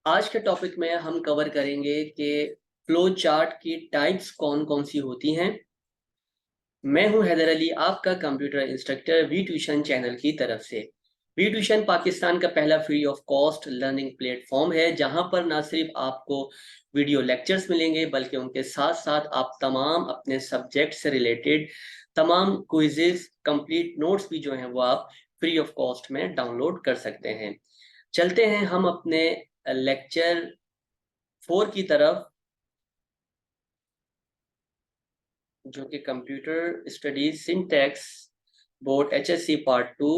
आज के टॉपिक में हम कवर करेंगे कि फ्लो चार्ट की टाइप्स कौन कौन सी होती हैं। मैं हूं हैदर अली, आपका computer instructor V tuition channel की तरफ से। वी ट्यूशन पाकिस्तान का पहला free of cost learning platform है, जहां पर ना सिर्फ आपको वीडियो लेक्चर्स मिलेंगे बल्कि उनके साथ साथ आप तमाम अपने सब्जेक्ट से रिलेटेड तमाम क्विजेस, कंप्लीट नोट्स भी जो हैं वो आप फ्री ऑफ कॉस्ट में डाउनलोड कर सकते हैं। चलते हैं हम अपने लेक्चर 4 की तरफ, जो कि computer studies syntax board HSC part 2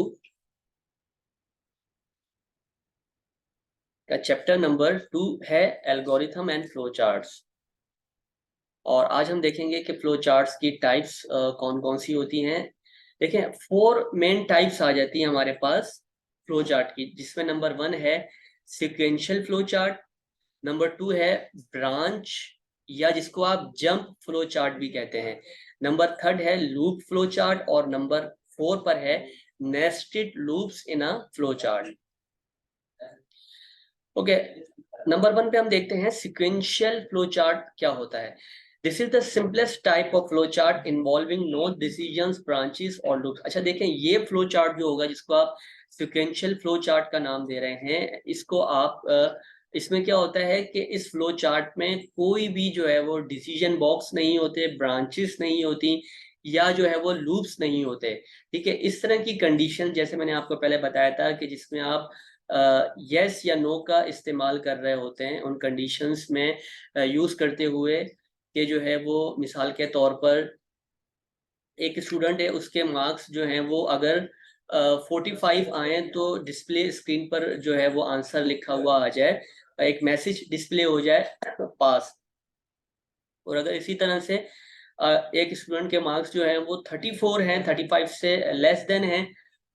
का चैप्टर नंबर 2 है, एल्गोरिथम एंड फ्लो चार्ट्स। और आज हम देखेंगे कि फ्लो चार्ट्स की टाइप्स कौन कौन सी होती हैं। देखें, 4 मेन टाइप्स आ जाती हैं हमारे पास फ्लो चार्ट की, जिसमें नंबर 1 है सीक्वेंशियल फ्लो चार्ट, नंबर 2 है ब्रांच या जिसको आप जंप फ्लो चार्ट भी कहते हैं, नंबर 3 है लूप फ्लो चार्ट और नंबर 4 पर है nested loops in a flow chart. Okay, number 1 पे हम देखते हैं सीक्वेंशियल फ्लो चार्ट क्या होता है। This is the simplest type of flow chart involving no decisions, branches और लूप्स। अच्छा देखें, ये फ्लो चार्ट जो होगा जिसको आप सीक्वेंशियल फ्लो चार्ट का नाम दे रहे हैं, इसको आप इसमें क्या होता है कि इस फ्लो चार्ट में कोई भी जो है वो डिसीजन बॉक्स नहीं होते, ब्रांचेस नहीं होती या जो है वो लूप्स नहीं होते। ठीक है, इस तरह की कंडीशन जैसे मैंने आपको पहले बताया था कि जिसमें आप यस या नो का इस्तेमाल कर रहे होते हैं, उन कंडीशंस में यूज़ करते हुए कि जो है वो मिसाल के तौर पर एक स्टूडेंट है, उसके मार्क्स जो हैं वो अगर 45 आए तो डिस्प्ले स्क्रीन पर जो है वो आंसर लिखा हुआ आ जाए, एक मैसेज डिस्प्ले हो जाए पास। और अगर इसी तरह से एक स्टूडेंट के मार्क्स जो है वो 34 हैं, 35 से लेस देन है,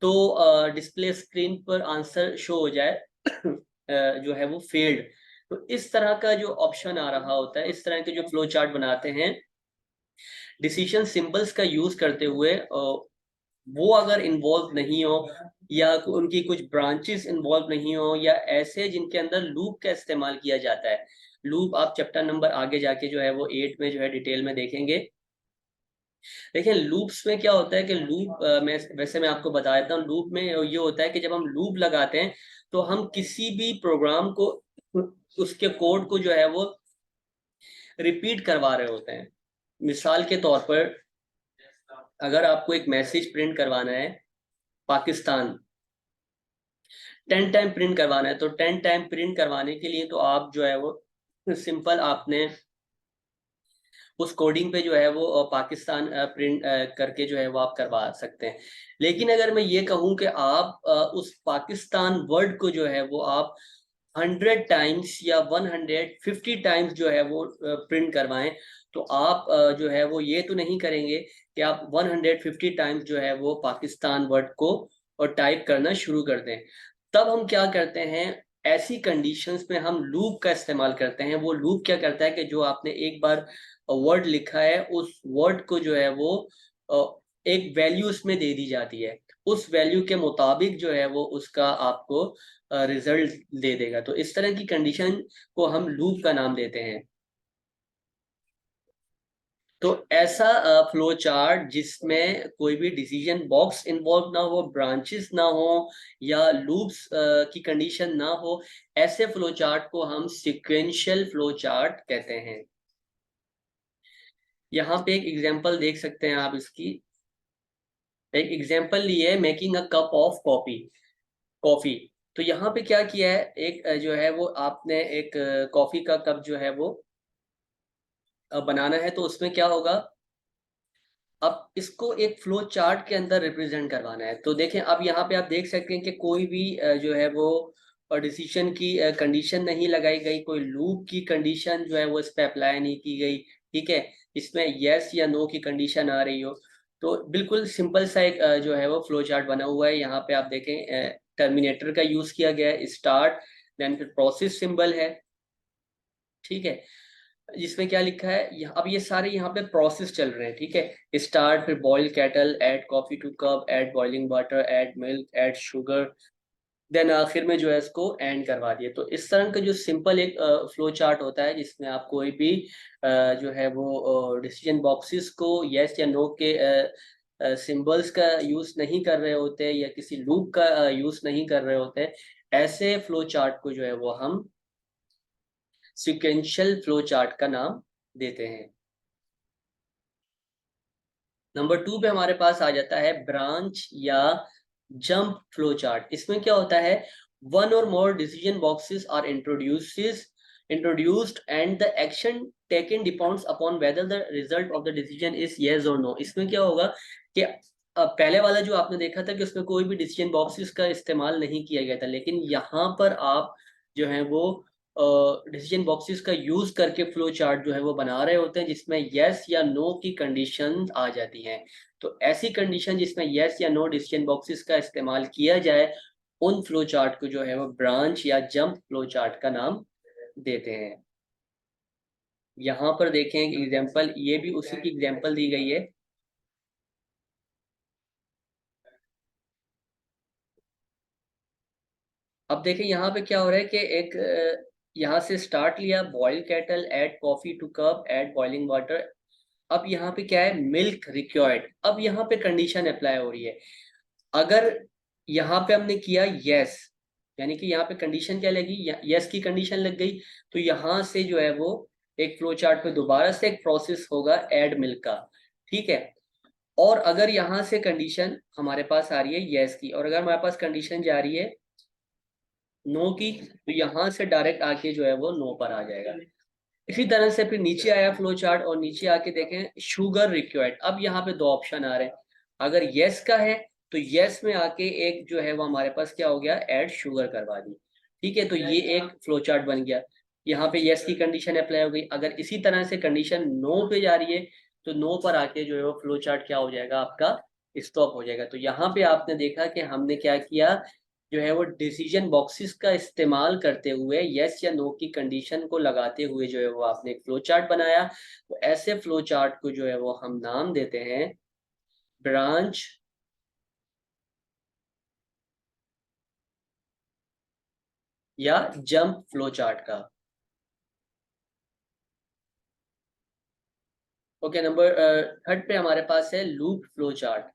तो डिस्प्ले स्क्रीन पर आंसर शो हो जाए जो है वो फेल्ड। तो इस तरह का जो ऑप्शन आ रहा होता है, इस तरह के जो फ्लो चार्ट बनाते हैं डिसीजन सिंबल्स का यूज करते हुए, वो अगर इन्वॉल्व नहीं हो या उनकी कुछ ब्रांचेस इन्वॉल्व नहीं हो या ऐसे जिनके अंदर लूप का इस्तेमाल किया जाता है। लूप आप चैप्टर नंबर आगे जाके जो है वो 8 में जो है डिटेल में देखेंगे। देखिए, लूप्स में क्या होता है कि लूप मैं आपको बता देता हूँ। लूप में ये होता है कि जब हम लूप लगाते हैं तो हम किसी भी प्रोग्राम को, उसके कोड को जो है वो रिपीट करवा रहे होते हैं। मिसाल के तौर पर अगर आपको एक मैसेज प्रिंट करवाना है, पाकिस्तान 10 टाइम प्रिंट करवाना है, तो 10 टाइम प्रिंट करवाने के लिए तो आप जो है वो सिंपल आपने उस कोडिंग पे जो है वो पाकिस्तान प्रिंट करके जो है वो आप करवा सकते हैं। लेकिन अगर मैं ये कहूँ कि आप उस पाकिस्तान वर्ड को जो है वो आप 100 टाइम्स या 150 टाइम्स जो है वो प्रिंट करवाएं, तो आप जो है वो ये तो नहीं करेंगे कि आप 150 टाइम्स जो है वो पाकिस्तान वर्ड को और टाइप करना शुरू कर दें। तब हम क्या करते हैं, ऐसी कंडीशंस में हम लूप का इस्तेमाल करते हैं। वो लूप क्या करता है कि जो आपने एक बार वर्ड लिखा है, उस वर्ड को जो है वो एक वैल्यू उसमें दे दी जाती है, उस वैल्यू के मुताबिक जो है वो उसका आपको रिजल्ट दे देगा। तो इस तरह की कंडीशन को हम लूप का नाम देते हैं। तो ऐसा फ्लो चार्ट जिसमें कोई भी डिसीजन बॉक्स इन्वॉल्व ना हो, ब्रांचेस ना हो या लूप्स की कंडीशन ना हो, ऐसे फ्लो चार्ट को हम सीक्वेंशियल फ्लो चार्ट कहते हैं। यहाँ पे एक एग्जांपल देख सकते हैं आप इसकी। एक एग्जांपल लिए, making a cup of coffee, coffee. तो यहाँ पे क्या किया है, एक जो है वो आपने एक कॉफी का कप जो है वो बनाना है, तो उसमें क्या होगा, अब इसको एक फ्लो चार्ट के अंदर रिप्रेजेंट करवाना है। तो देखें, अब यहाँ पे आप देख सकते हैं कि कोई भी जो है वो डिसीजन की कंडीशन नहीं लगाई गई, कोई लूप की कंडीशन जो है वो इस पे अप्लाई नहीं की गई। ठीक है, इसमें यस या नो की कंडीशन आ रही हो। तो बिल्कुल सिंपल सा एक जो है वो फ्लो चार्ट बना हुआ है। यहाँ पे आप देखें, टर्मिनेटर का यूज किया गया है, स्टार्ट, देन फिर प्रोसेस सिंबल है। ठीक है, जिसमें क्या लिखा है, अब ये सारे यहाँ पे प्रोसेस चल रहे हैं। ठीक है, स्टार्ट, फिर boil kettle, add coffee to cup, add boiling water, add milk, add sugar, then आखिर में जो है इसको एंड करवा दिए। तो इस तरह का जो सिंपल एक फ्लो चार्ट होता है जिसमें आप कोई भी जो है वो डिसीजन बॉक्सेस को यस या नो के सिंबल्स का यूज नहीं कर रहे होते या किसी लूप का यूज नहीं कर रहे होते, ऐसे फ्लो चार्ट को जो है वो हम सिक्वेंशियल फ्लो चार्ट का नाम देते हैं। नंबर 2 पे हमारे पास आ जाता है ब्रांच या जंप फ्लो चार्ट। इसमें क्या होता है, वन और more decision boxes are introduced and the action taken depends upon whether the result of the decision is yes और नो। इसमें क्या होगा कि पहले वाला जो आपने देखा था कि उसमें कोई भी डिसीजन बॉक्सेस का इस्तेमाल नहीं किया गया था, लेकिन यहाँ पर आप जो है वो डिसीजन बॉक्सेस का यूज करके फ्लो चार्ट जो है वो बना रहे होते हैं जिसमें यस या नो की कंडीशन आ जाती हैं। तो ऐसी कंडीशन जिसमें यस या नो डिसीजन बॉक्सेस का इस्तेमाल किया जाए, उन फ्लो चार्ट को जो है वो ब्रांच या जंप फ्लो चार्ट का नाम देते हैं। यहाँ पर देखें एग्जांपल, ये भी उसी की एग्जांपल दी गई है। अब देखें यहाँ पे क्या हो रहा है कि एक यहाँ से स्टार्ट लिया, boil kettle, add coffee to cup, add boiling water. अब यहाँ पे क्या है, मिल्क रिक्वायर्ड। अब यहाँ पे कंडीशन अप्लाई हो रही है। अगर यहाँ पे हमने किया यस, यानी कि यहाँ पे कंडीशन क्या लगी, यस की कंडीशन लग गई, तो यहाँ से जो है वो एक फ्लो चार्ट पे दोबारा से एक प्रोसेस होगा ऐड मिल्क का। ठीक है। और अगर यहाँ से कंडीशन हमारे पास आ रही है यस की, और अगर हमारे पास कंडीशन जा रही है नो की, तो यहाँ से डायरेक्ट आके जो है वो नो पर आ जाएगा। इसी तरह से फिर नीचे आया फ्लो चार्ट, और नीचे आके देखें शुगर रिक्वायर्ड। अब यहाँ पे दो ऑप्शन आ रहे हैं। अगर यस का है तो यस में आके एक जो है वो हमारे पास क्या हो गया, ऐड शुगर करवा दी। ठीक है, तो ये एक फ्लो चार्ट बन गया। यहाँ पे यस की कंडीशन अप्लाई हो गई। अगर इसी तरह से कंडीशन नो पे जा रही है तो नो पर आके जो है वो फ्लो चार्ट क्या हो जाएगा, आपका स्टॉप हो जाएगा। तो यहाँ पे आपने देखा कि हमने क्या किया, जो है वो डिसीजन बॉक्सेस का इस्तेमाल करते हुए यस या नो की कंडीशन को लगाते हुए जो है वो आपने एक फ्लो चार्ट बनाया। तो ऐसे फ्लो चार्ट को जो है वो हम नाम देते हैं ब्रांच या जंप फ्लो चार्ट का। ओके, नंबर थर्ड पे हमारे पास है लूप फ्लो चार्ट।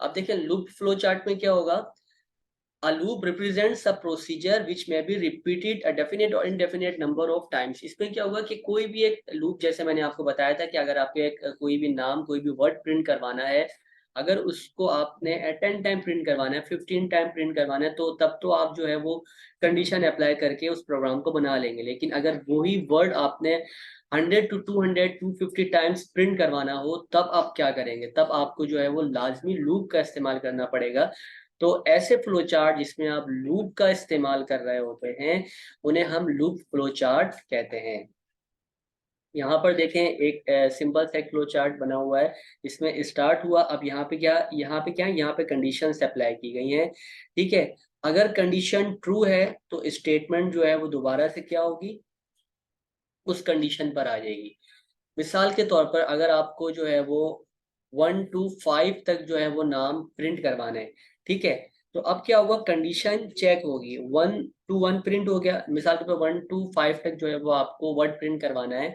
अब देखिए लूप फ्लो चार्ट में क्या होगा, A loop represents a procedure which may be repeated a definite or indefinite number of times। इसमें क्या होगा कि कोई भी एक लूप, जैसे मैंने आपको बताया था कि अगर आपको एक कोई भी नाम, कोई भी वर्ड प्रिंट करवाना है, अगर उसको आपने 10 टाइम प्रिंट करवाना है, 15 टाइम प्रिंट करवाना है, तो तब तो आप जो है वो कंडीशन अप्लाई करके उस प्रोग्राम को बना लेंगे। लेकिन अगर वही वर्ड आपने 100 to 200 250 टाइम्स प्रिंट करवाना हो, तब आप क्या करेंगे, तब आपको जो है वो लाजमी लूप का इस्तेमाल करना पड़ेगा। तो ऐसे फ्लो चार्ट जिसमें आप लूप का इस्तेमाल कर रहे होते हैं, उन्हें हम लूप फ्लो चार्ट कहते हैं। यहाँ पर देखें एक सिंपल सा फ्लो चार्ट बना हुआ है, इसमें स्टार्ट हुआ। अब यहाँ पे क्या है, यहाँ पे कंडीशंस अप्लाई की गई हैं। ठीक है। अगर कंडीशन ट्रू है तो स्टेटमेंट जो है वो दोबारा से क्या होगी, उस कंडीशन पर आ जाएगी। मिसाल के तौर पर अगर आपको जो है वो 1 to 5 तक जो है वो नाम प्रिंट करवाना है, ठीक है, तो अब क्या होगा, कंडीशन चेक होगी। 1 to 1 प्रिंट हो गया, मिसाल के तौर पर 1 to 5 तक जो है वो आपको वर्ड प्रिंट करवाना है,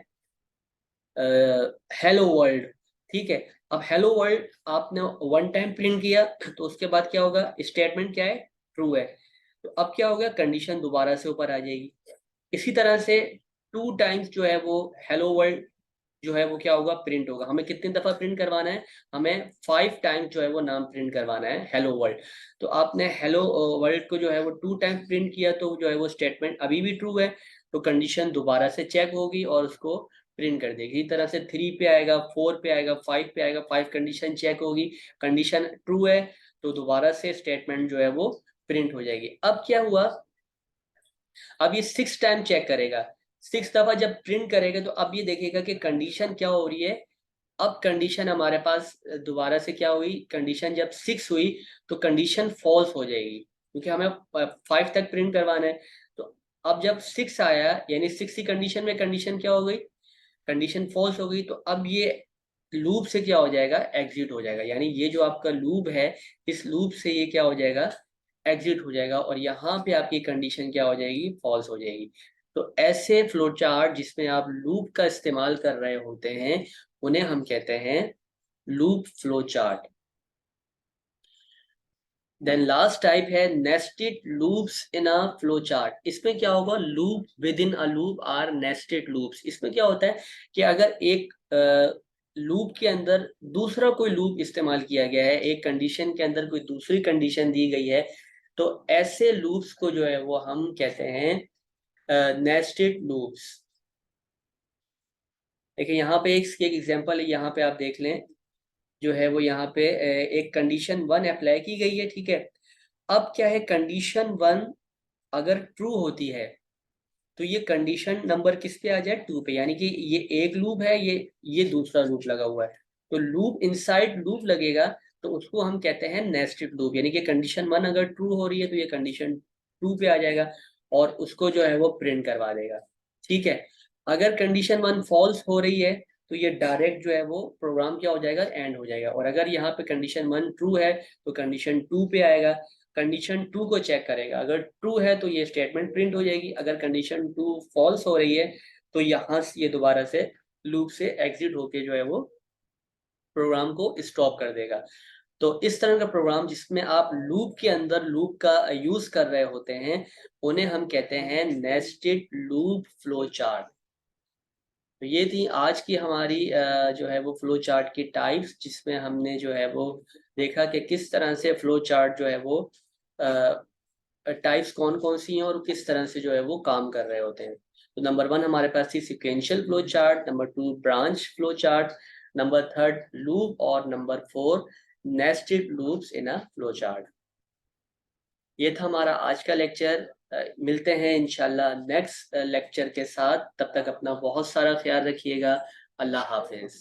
हेलो वर्ल्ड। ठीक है। अब हेलो वर्ल्ड आपने 1 टाइम प्रिंट किया, तो उसके बाद क्या होगा, स्टेटमेंट क्या है, ट्रू है। तो अब क्या होगा, कंडीशन दोबारा से ऊपर आ जाएगी। इसी तरह से 2 टाइम्स जो है वो हेलो वर्ल्ड जो है वो क्या होगा, प्रिंट होगा। हमें कितनी दफा प्रिंट करवाना है, हमें 5 टाइम जो है वो नाम प्रिंट करवाना है हेलो वर्ल्ड। तो आपने हेलो वर्ल्ड को जो है वो 2 टाइम प्रिंट किया, तो जो है वो स्टेटमेंट अभी भी ट्रू है, तो कंडीशन दोबारा से चेक होगी और उसको प्रिंट कर देगी। इसी तरह से 3 पे आएगा, 4 पे आएगा, 5 पे आएगा, 5 कंडीशन चेक होगी, कंडीशन ट्रू है, तो दोबारा से स्टेटमेंट जो है वो प्रिंट हो जाएगी। अब क्या हुआ, अब ये 6 टाइम चेक करेगा। 6 दफा जब प्रिंट करेगा तो अब ये देखेगा कि कंडीशन क्या हो रही है। अब कंडीशन हमारे पास दोबारा से क्या हुई, कंडीशन जब 6 हुई तो कंडीशन फॉल्स हो जाएगी, क्योंकि हमें 5 तक प्रिंट करवाना है। तो अब जब 6 आया, यानी 6 की कंडीशन में कंडीशन क्या हो गई, कंडीशन फॉल्स हो गई। तो अब ये लूप से क्या हो जाएगा, एग्जिट हो जाएगा। यानी ये जो आपका लूप है, इस लूप से ये क्या हो जाएगा, एग्जिट हो जाएगा और यहाँ पे आपकी कंडीशन क्या हो जाएगी, फॉल्स हो जाएगी। तो ऐसे फ्लो चार्ट जिसमें आप लूप का इस्तेमाल कर रहे होते हैं उन्हें हम कहते हैं loop flow chart. Then last type है nested loops in a flow chart. इसमें क्या होगा, loop within a loop are nested loops. इसमें क्या होता है कि अगर एक लूप के अंदर दूसरा कोई लूप इस्तेमाल किया गया है, एक कंडीशन के अंदर कोई दूसरी कंडीशन दी गई है, तो ऐसे लूप्स को जो है वो हम कहते हैं नेस्टेड लूप्स। देखिए यहाँ पे एक एग्जांपल है, यहाँ पे आप देख लें, जो है वो यहाँ पे एक कंडीशन 1 अप्लाई की गई है, ठीक है। अब क्या है, कंडीशन 1 अगर ट्रू होती है तो ये कंडीशन नंबर किस पे आ जाए, 2 पे, यानी कि ये एक लूप है, ये दूसरा लूप लगा हुआ है, तो लूप इनसाइड लूप लगेगा, तो उसको हम कहते हैं नेस्टेड लूप। यानी कि कंडीशन 1 अगर ट्रू हो रही है तो ये कंडीशन 2 पे आ जाएगा और उसको जो है वो प्रिंट करवा देगा, ठीक है। अगर कंडीशन 1 फॉल्स हो रही है तो ये डायरेक्ट जो है वो प्रोग्राम क्या हो जाएगा, एंड हो जाएगा। और अगर यहाँ पे कंडीशन 1 ट्रू है तो कंडीशन 2 पे आएगा, कंडीशन 2 को चेक करेगा, अगर ट्रू है तो ये स्टेटमेंट प्रिंट हो जाएगी, अगर कंडीशन 2 फॉल्स हो रही है तो यहाँ से ये दोबारा से लूप से एग्जिट होके जो है वो प्रोग्राम को स्टॉप कर देगा। तो इस तरह का प्रोग्राम जिसमें आप लूप के अंदर लूप का यूज कर रहे होते हैं उन्हें हम कहते हैं नेस्टेड लूप फ्लो चार्ट। तो ये थी आज की हमारी जो है वो फ्लो चार्ट की टाइप्स, जिसमें हमने जो है वो देखा कि किस तरह से फ्लो चार्ट जो है वो टाइप्स कौन कौन सी हैं और किस तरह से जो है वो काम कर रहे होते हैं। तो नंबर 1 हमारे पास थी sequential flow chart, number 2 branch flow chart, number 3 loop और number 4 nested loops in a flow chart. ये था हमारा आज का लेक्चर। मिलते हैं इंशाल्लाह नेक्स्ट लेक्चर के साथ, तब तक अपना बहुत सारा ख्याल रखिएगा। अल्लाह हाफिज।